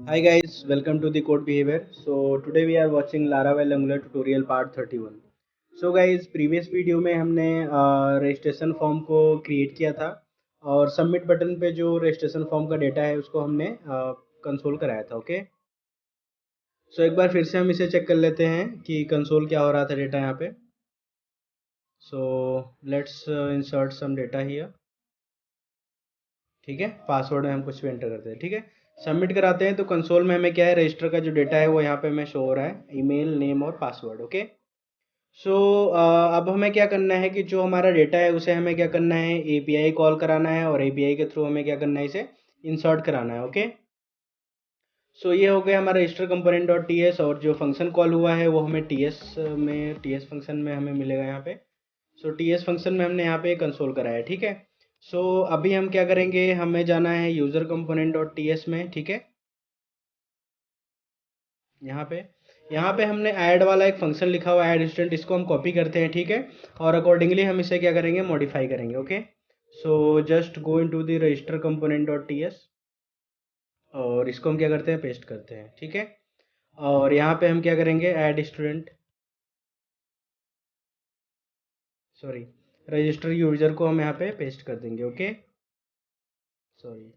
Hi guys, welcome to the code behavior. So today we are watching Laravel Angular tutorial part 31. So guys, previous video में हमने registration form को create किया था और submit button पे जो registration form का डेटा है उसको हमने कंसोल कराया था. ओके, सो एक बार फिर से हम इसे चेक कर लेते हैं कि कंसोल क्या हो रहा था डेटा यहाँ पे. So let's insert some data here. ठीक है, पासवर्ड में हम कुछ भी एंटर करते हैं. ठीक है, सबमिट कराते हैं तो कंसोल में हमें क्या है, रजिस्टर का जो डेटा है वो यहाँ पे हमें शो हो रहा है, ईमेल, नेम और पासवर्ड. ओके, सो अब हमें क्या करना है कि जो हमारा डेटा है उसे हमें क्या करना है, एपीआई कॉल कराना है और एपीआई के थ्रू हमें क्या करना है, इसे इंसर्ट कराना है. ओके, सो ये हो गया हमारा register component dot T S और जो फंक्शन कॉल हुआ है वो हमें टी एस फंक्शन में हमें मिलेगा यहाँ पे. सो टी एस फंक्शन में हमने यहाँ पे कंसोल कराया है. ठीक है, सो अभी हम क्या करेंगे, हमें जाना है user component dot T S में. ठीक है, यहाँ पे हमने ऐड वाला एक फंक्शन लिखा हुआ है, ऐड स्टूडेंट, इसको हम कॉपी करते हैं. ठीक है, और अकॉर्डिंगली हम इसे क्या करेंगे, मॉडिफाई करेंगे. Okay, so just go into the register component dot T S और इसको हम क्या करते हैं, पेस्ट करते हैं. ठीक है, और यहाँ पे हम क्या करेंगे, add student, sorry, register user को हम यहाँ पे पेस्ट कर देंगे. Okay, sorry.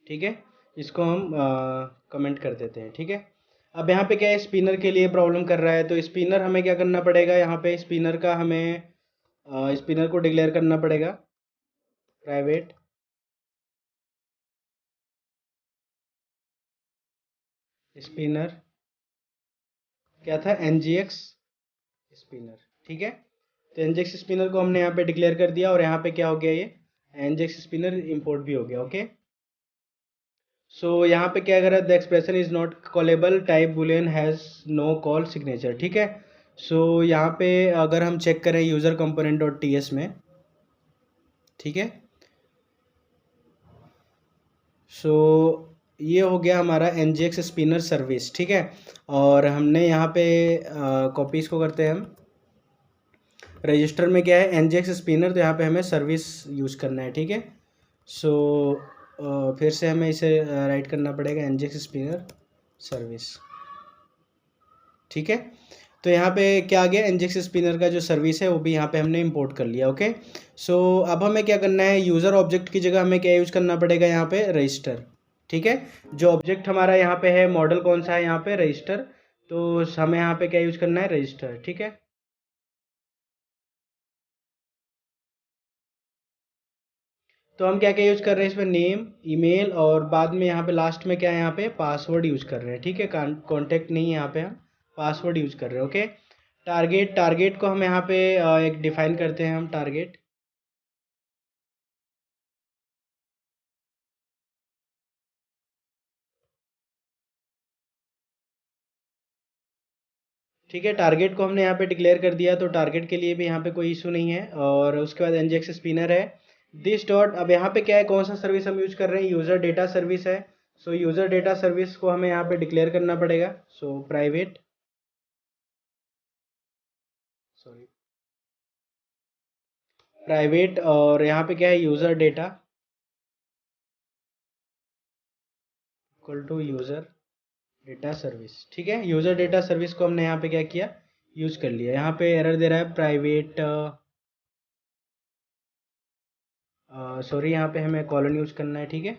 ठीक है, इसको हम कमेंट कर देते हैं. ठीक है, अब यहाँ पे क्या है, स्पिनर के लिए प्रॉब्लम कर रहा है तो स्पिनर हमें क्या करना पड़ेगा, यहाँ पे स्पिनर का हमें स्पिनर को डिक्लेयर करना पड़ेगा, प्राइवेट स्पिनर, क्या था, एनजीएक्स स्पिनर. ठीक है, तो एनजीएक्स स्पिनर को हमने यहाँ पे डिक्लेयर कर दिया और यहाँ पे क्या हो गया, ये एनजीएक्स स्पिनर इंपोर्ट भी हो गया. ओके, सो यहाँ पे क्या करा, the expression is not callable, type boolean has no call signature. ठीक है, सो यहाँ पे अगर हम चेक करें user component dot T S में. ठीक है, सो ये हो गया हमारा N G X spinner service. ठीक है, और हमने यहाँ पे कॉपीज़ को करते हैं हम, रजिस्टर में क्या है, एन जी एक्स स्पिनर, तो यहाँ पे हमें सर्विस यूज़ करना है. ठीक है, सो फिर से हमें इसे राइट करना पड़ेगा, N G X spinner service. ठीक है, तो यहाँ पे क्या आ गया, एनजेक्स स्पिनर का जो सर्विस है वो भी यहाँ पे हमने इंपोर्ट कर लिया. ओके, सो अब हमें क्या करना है, यूज़र ऑब्जेक्ट की जगह हमें क्या यूज़ करना पड़ेगा, यहाँ पे रजिस्टर. ठीक है, जो ऑब्जेक्ट हमारा यहाँ पे है, मॉडल कौन सा है, यहाँ पे रजिस्टर, तो हमें यहाँ पे क्या यूज़ करना है, रजिस्टर. ठीक है, तो हम क्या क्या यूज़ कर रहे हैं इसमें, नेम, ईमेल और बाद में यहाँ पे लास्ट में क्या है, यहाँ पे पासवर्ड यूज़ कर रहे हैं. ठीक है, कॉन्टेक्ट नहीं है, यहाँ पे हम पासवर्ड यूज़ कर रहे हैं. ओके, टारगेट को हम यहाँ पे एक डिफाइन करते हैं, हम टारगेट. ठीक है, टारगेट को हमने यहाँ पे डिक्लेयर कर दिया तो टारगेट के लिए भी यहाँ पे कोई इशू नहीं है. और उसके बाद एनजेक्स स्पिनर है, दिस डॉट, अब यहाँ पे क्या है, कौन सा सर्विस हम यूज कर रहे हैं, यूज़र डेटा सर्विस है. सो यूज़र डेटा सर्विस को हमें यहाँ पे डिक्लेयर करना पड़ेगा. सो प्राइवेट, सॉरी, प्राइवेट, और यहाँ पे क्या है, user data equal to user data service. ठीक है, यूज़र डेटा सर्विस को हमने यहाँ पे क्या किया, यूज़ कर लिया. यहाँ पे एरर दे रहा है, प्राइवेट, सॉरी, यहाँ पे हमें कॉलन यूज़ करना है. ठीक है,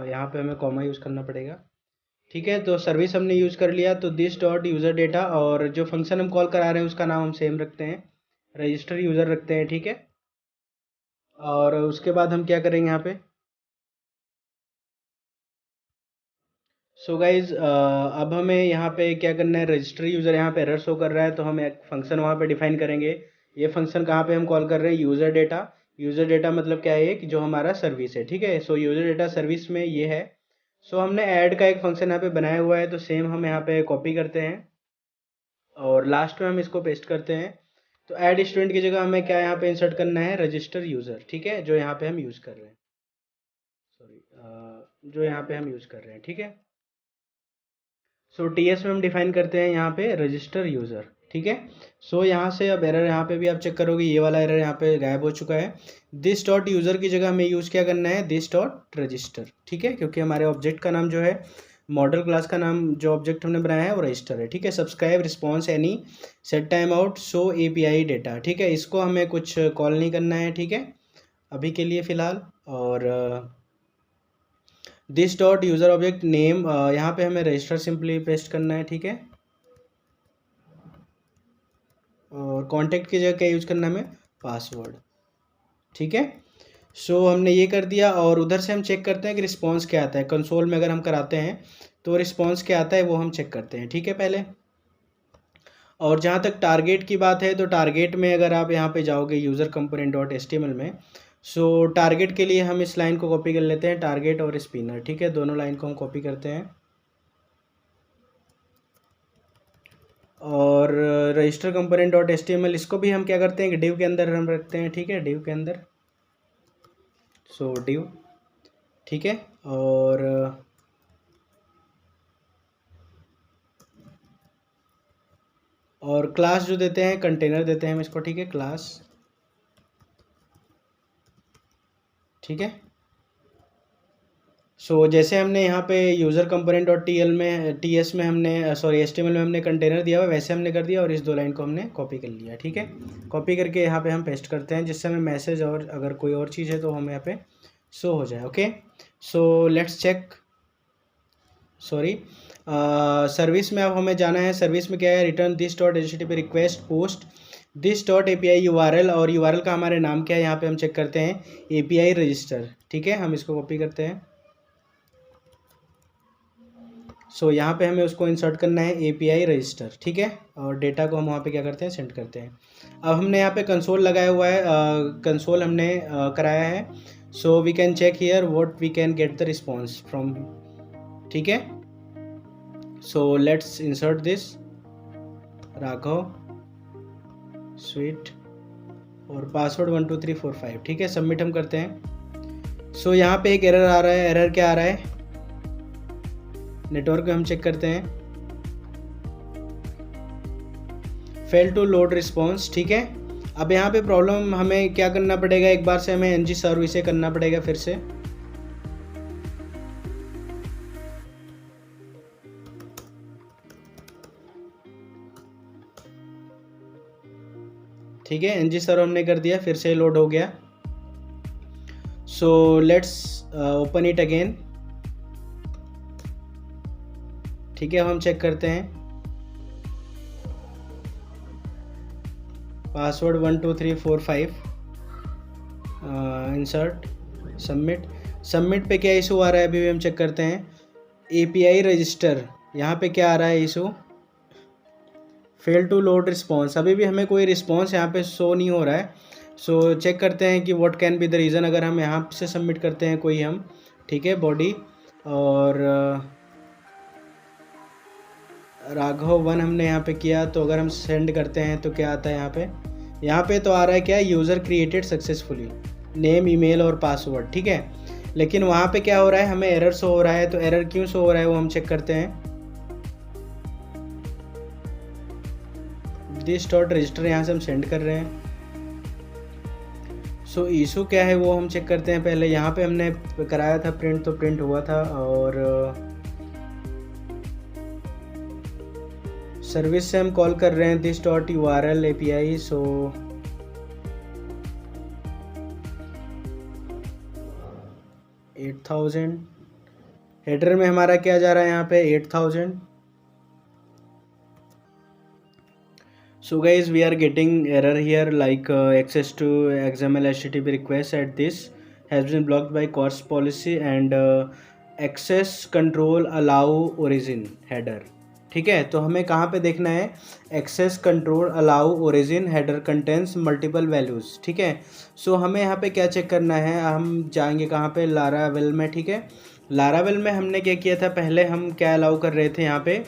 यहाँ पे हमें कॉमा यूज़ करना पड़ेगा. ठीक है, तो सर्विस हमने यूज़ कर लिया, तो दिस डॉट यूज़र डेटा और जो फंक्शन हम कॉल करा रहे हैं उसका नाम हम सेम रखते हैं, रजिस्टर यूज़र रखते हैं. ठीक है, और उसके बाद हम क्या करेंगे यहाँ पे, सो गाइज अब हमें यहाँ पे क्या करना है, रजिस्टर यूज़र यहाँ पे एरर शो कर रहा है तो हम एक फंक्शन वहाँ पे डिफाइन करेंगे. ये फंक्शन कहाँ पे हम कॉल कर रहे हैं, यूज़र डेटा. यूज़र डेटा मतलब क्या है, कि जो हमारा सर्विस है. ठीक है, सो यूज़र डेटा सर्विस में ये है. सो हमने ऐड का एक फंक्शन यहाँ पे बनाया हुआ है तो सेम हम यहाँ पे कॉपी करते हैं और लास्ट में हम इसको पेस्ट करते हैं. तो ऐड स्टूडेंट की जगह हमें क्या यहाँ पे इंसर्ट करना है, रजिस्टर यूज़र. ठीक है, जो यहाँ पे हम यूज़ कर रहे हैं, सॉरी, जो यहाँ पे हम यूज़ कर रहे हैं. ठीक है, सो टी एस में हम डिफाइन करते हैं यहाँ पे रजिस्टर यूज़र. ठीक है। सो यहाँ से अब एरर यहाँ पे भी आप चेक करोगे, ये वाला एरर यहाँ पे गायब हो चुका है। दिस डॉट यूज़र की जगह हमें यूज़ क्या करना है, दिस डॉट रजिस्टर, ठीक है, क्योंकि हमारे ऑब्जेक्ट का नाम जो है, मॉडल क्लास का नाम जो ऑब्जेक्ट हमने बनाया है वो रजिस्टर है, ठीक है। Subscribe response any set time out show API data, ठीक है, इसको हमें कुछ कॉल नहीं करना है, ठीक है, अभी के लिए फ़िलहाल। और this dot user object name, यहाँ पे हमें रजिस्टर सिंपली पेस्ट करना है, ठीक है। और कॉन्टैक्ट की जगह क्या यूज़ करना है हमें, पासवर्ड, ठीक है। सो हमने ये कर दिया और उधर से हम चेक करते हैं कि रिस्पॉन्स क्या आता है। कंसोल में अगर हम कराते हैं तो रिस्पॉन्स क्या आता है वो हम चेक करते हैं, ठीक है पहले। और जहाँ तक टारगेट की बात है तो टारगेट में अगर आप यहाँ पे जाओगे यूज़र कंपोनेंट डॉट एचटीएमएल में, सो टारगेट के लिए हम इस लाइन को कॉपी कर लेते हैं, टारगेट और स्पिनर, ठीक है, दोनों लाइन को हम कॉपी करते हैं। और रजिस्टर कंपोनेंट डॉट एचटीएमएल इसको भी हम क्या करते हैं कि डिव के अंदर हम रखते हैं, ठीक है, डिव के अंदर, सो डिव, ठीक है। और क्लास जो देते हैं, कंटेनर देते हैं हम इसको, ठीक है, क्लास, ठीक है। सो जैसे हमने यहाँ पे यूज़र कंपोनेंट डॉट टीएल में, टीएस में हमने, सॉरी एचटीएमएल में हमने कंटेनर दिया हुआ, वैसे हमने कर दिया और इस दो लाइन को हमने कॉपी कर लिया, ठीक है। कॉपी करके यहाँ पे हम पेस्ट करते हैं जिससे हमें मैसेज और अगर कोई और चीज़ है तो हमें यहाँ पे शो हो जाए, okay. So let's check, sorry service में अब हमें जाना है। सर्विस में क्या है, return this dot HTTP request post this dot API URL, और यूआरएल का हमारे नाम क्या है यहाँ पे हम चेक करते हैं, एपीआई रजिस्टर, ठीक है। हम इसको कॉपी करते हैं। सो यहाँ पे हमें उसको इंसर्ट करना है एपीआई रजिस्टर, ठीक है, और डेटा को हम वहाँ पे क्या करते हैं, सेंड करते हैं। अब हमने यहाँ पे कंसोल लगाया हुआ है, कंसोल हमने कराया है। So we can check here what we can get the response from, ठीक है। So let's insert this Raghav sweet और पासवर्ड 12345, ठीक है, सबमिट हम करते हैं। सो यहाँ पे एक एरर आ रहा है, एरर क्या आ रहा है, नेटवर्क में हम चेक करते हैं, फेल टू लोड रिस्पॉन्स, ठीक है। अब यहाँ पे प्रॉब्लम हमें क्या करना पड़ेगा, एक बार से हमें एनजी सर्व इसे करना पड़ेगा फिर से, ठीक है, एनजी सर्व हमने कर दिया, फिर से लोड हो गया। So let's open it again, ठीक है, हम चेक करते हैं, पासवर्ड 12345, इंसर्ट, सबमिट। सबमिट पे क्या इशू आ रहा है अभी भी हम चेक करते हैं, एपीआई रजिस्टर, यहाँ पे क्या आ रहा है issue, fail to load response, अभी भी हमें कोई रिस्पॉन्स यहाँ पे शो नहीं हो रहा है। सो चेक करते हैं कि what can be the reason, अगर हम यहाँ से सबमिट करते हैं कोई हम, ठीक है, बॉडी और राघव 1 हमने यहाँ पे किया, तो अगर हम सेंड करते हैं तो क्या आता है यहाँ पे तो आ रहा है क्या, user created successfully, name, email और पासवर्ड, ठीक है। लेकिन वहाँ पे क्या हो रहा है, हमें एरर शो हो रहा है, तो एरर क्यों शो हो रहा है वो हम चेक करते हैं। दिस डॉट रजिस्टर यहाँ से हम सेंड कर रहे हैं। सो इशू क्या है वो हम चेक करते हैं पहले, यहाँ पे हमने कराया था प्रिंट, तो प्रिंट हुआ था। और सर्विस से हम कॉल कर रहे हैं this dot URL API, so $8000, header में हमारा क्या जा रहा है यहाँ पे 8000। So guys, we are getting error here like access to XML HTTP request at this has been blocked by CORS policy and access control allow origin header, ठीक है। तो हमें कहाँ पे देखना है, access control allow origin header contains multiple values, ठीक है। सो हमें यहाँ पे क्या चेक करना है, हम जाएंगे कहाँ पे, लारावेल में, ठीक है। लारावेल में हमने क्या किया था, पहले हम क्या अलाउ कर रहे थे, यहाँ पे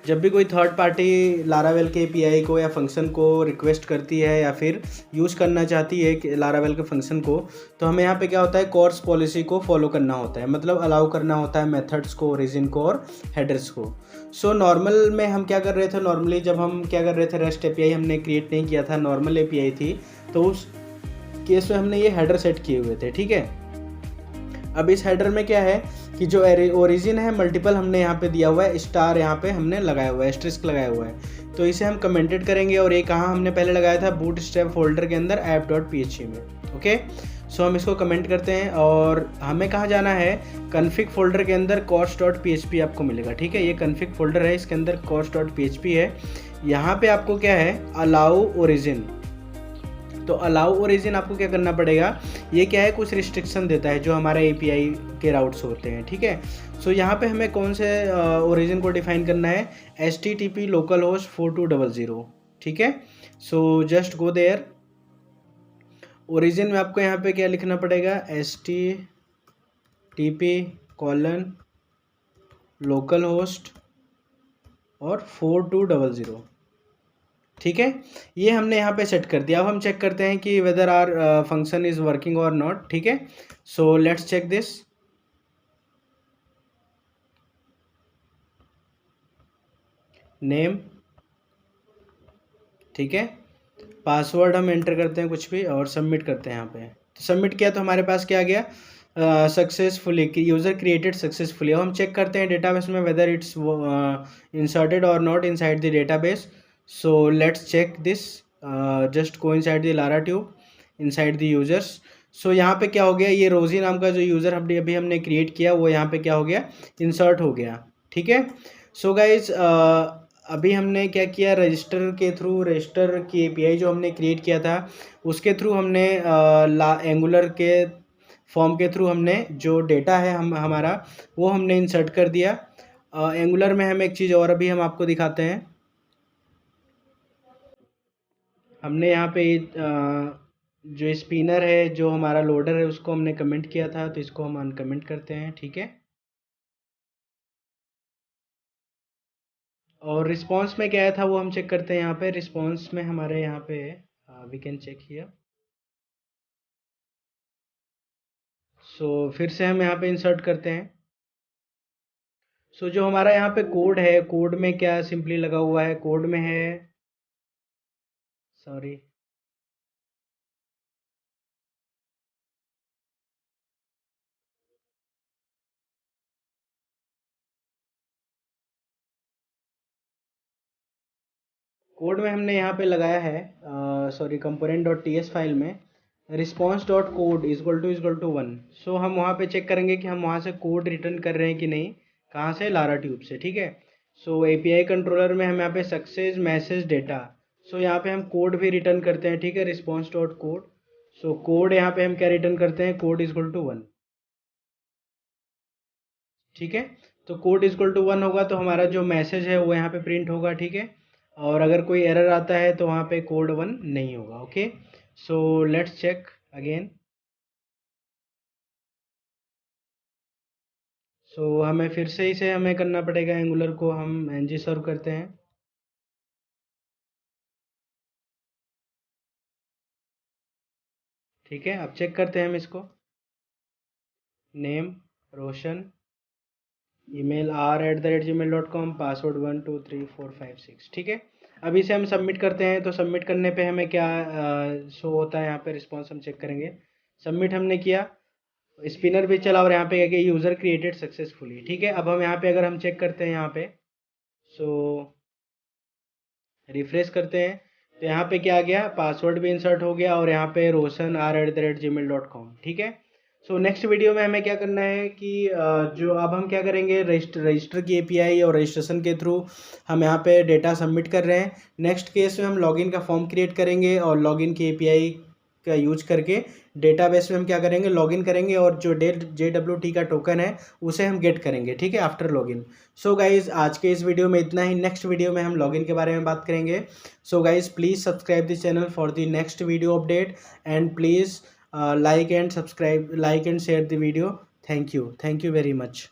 जब भी कोई थर्ड पार्टी लारावेल के एपीआई को या फंक्शन को रिक्वेस्ट करती है या फिर यूज़ करना चाहती है लारावेल के फंक्शन को, तो हमें यहाँ पे क्या होता है, कोर्स पॉलिसी को फॉलो करना होता है, मतलब अलाउ करना होता है मेथड्स को, ओरिजिन को और हेडर्स को। सो नॉर्मल में हम क्या कर रहे थे, नॉर्मली जब हम क्या कर रहे थे, रेस्ट एपीआई हमने क्रिएट नहीं किया था, नॉर्मल एपीआई थी, तो उस केस में हमने ये हेडर सेट किए हुए थे, ठीक है। अब इस हेडर में क्या है कि जो ओरिजिन है मल्टीपल हमने यहाँ पे दिया हुआ है, स्टार यहाँ पे हमने लगाया हुआ है, एस्टेरिस्क लगाया हुआ है, तो इसे हम कमेंटेड करेंगे। और ये कहाँ हमने पहले लगाया था, बूटस्ट्रैप फोल्डर के अंदर app.php में, ओके। सो हम इसको कमेंट करते हैं और हमें कहाँ जाना है, कन्फिग फोल्डर के अंदर course.php आपको मिलेगा, ठीक है। ये कन्फिग फोल्डर है, इसके अंदर course.php है। यहाँ पे आपको क्या है, अलाउ ओरिजिन, तो अलाउ ओरिजिन आपको क्या करना पड़ेगा, ये क्या है, कुछ रिस्ट्रिक्शन देता है जो हमारा एपीआई के राउट्स होते हैं, ठीक है। सो यहाँ पे हमें कौन से ओरिजिन को डिफाइन करना है, HTTP लोकल होस्ट 4200, ठीक है। So just go there. Origin में आपको यहाँ पे क्या लिखना पड़ेगा, HTTP लोकल होस्ट और 4200, ठीक है। ये हमने यहाँ पे सेट कर दिया। अब हम चेक करते हैं कि whether our function is working और नॉट, ठीक है। So let's check this. Name, ठीक है। पासवर्ड हम एंटर करते हैं कुछ भी और सबमिट करते हैं यहाँ पे। तो सबमिट किया तो हमारे पास क्या आ गया, सक्सेसफुली यूज़र क्रिएटेड सक्सेसफुली। अब हम चेक करते हैं डेटाबेस में वेदर इट्स इंसर्टेड और not inside the database. So let's check this, just go inside the लारा ट्यूब, इनसाइड द यूजर्स। सो यहाँ पे क्या हो गया, ये रोजी नाम का जो यूज़र अभी हमने क्रिएट किया वो यहाँ पे क्या हो गया, इंसर्ट हो गया, ठीक है। सो गाइज अभी हमने क्या किया, रजिस्टर के थ्रू, रजिस्टर की एपीआई जो हमने क्रिएट किया था उसके थ्रू हमने एंगुलर के फॉर्म के थ्रू हमने जो डेटा है हमारा वो हमने इंसर्ट कर दिया। एंगुलर में हम एक चीज़ और अभी हम आपको दिखाते हैं। हमने यहाँ पे जो स्पिनर है, जो हमारा लोडर है, उसको हमने कमेंट किया था, तो इसको हम अनकमेंट करते हैं, ठीक है। और रिस्पांस में क्या आया था वो हम चेक करते हैं। यहाँ पे रिस्पांस में हमारे यहाँ पे वी कैन चेक हियर। सो फिर से हम यहाँ पे इंसर्ट करते हैं। सो जो हमारा यहाँ पे कोड है, कोड में क्या सिंपली लगा हुआ है, कोड में है, सॉरी, कोड में हमने यहाँ पे लगाया है, सॉरी, component.ts फाइल में response.code इक्वल टू 1। सो हम वहाँ पे चेक करेंगे कि हम वहाँ से कोड रिटर्न कर रहे हैं कि नहीं, कहाँ से, लारा ट्यूब से, ठीक है। सो एपीआई कंट्रोलर में हम यहाँ पे सक्सेस मैसेज डेटा, सो यहाँ पे हम कोड भी रिटर्न करते हैं, ठीक है, response.code। सो कोड यहाँ पे हम क्या रिटर्न करते हैं, कोड इक्वल टू 1, ठीक है। तो कोड इक्वल टू 1 होगा तो हमारा जो मैसेज है वो यहाँ पे प्रिंट होगा, ठीक है। और अगर कोई एरर आता है तो वहाँ पे कोड 1 नहीं होगा, okay. So let's check again. So हमें फिर से इसे हमें करना पड़ेगा, एंगुलर को हम ng सर्व करते हैं, ठीक है। अब चेक करते हैं हम इसको। नेम रोशन, ईमेल r@gmail.com, पासवर्ड 123456, ठीक है। अब इसे हम सबमिट करते हैं। तो सबमिट करने पे हमें क्या शो होता है, यहाँ पे रिस्पॉन्स हम चेक करेंगे। सबमिट हमने किया, स्पिनर भी चला और यहाँ पे क्या किया, यूज़र क्रिएटेड सक्सेसफुली, ठीक है। अब हम यहाँ पे अगर हम चेक करते हैं यहाँ पे, सो रिफ्रेश करते हैं तो यहाँ पे क्या आ गया, पासवर्ड भी इंसर्ट हो गया और यहाँ पे रोशन r@gmail.com, ठीक है। सो नेक्स्ट वीडियो में हमें क्या करना है कि जो अब हम क्या करेंगे, रजिस्टर की एपीआई और रजिस्ट्रेशन के थ्रू हम यहाँ पे डेटा सबमिट कर रहे हैं। नेक्स्ट केस में हम लॉगिन का फॉर्म क्रिएट करेंगे और लॉगिन की एपीआई का यूज करके डेटाबेस में हम क्या करेंगे, लॉगिन करेंगे और जो JWT का टोकन है उसे हम गेट करेंगे, ठीक है, आफ्टर लॉगिन। सो गाइज आज के इस वीडियो में इतना ही। नेक्स्ट वीडियो में हम लॉगिन के बारे में बात करेंगे। So guys please subscribe the channel for the next video update and please like and subscribe, like and share the video. Thank you very much.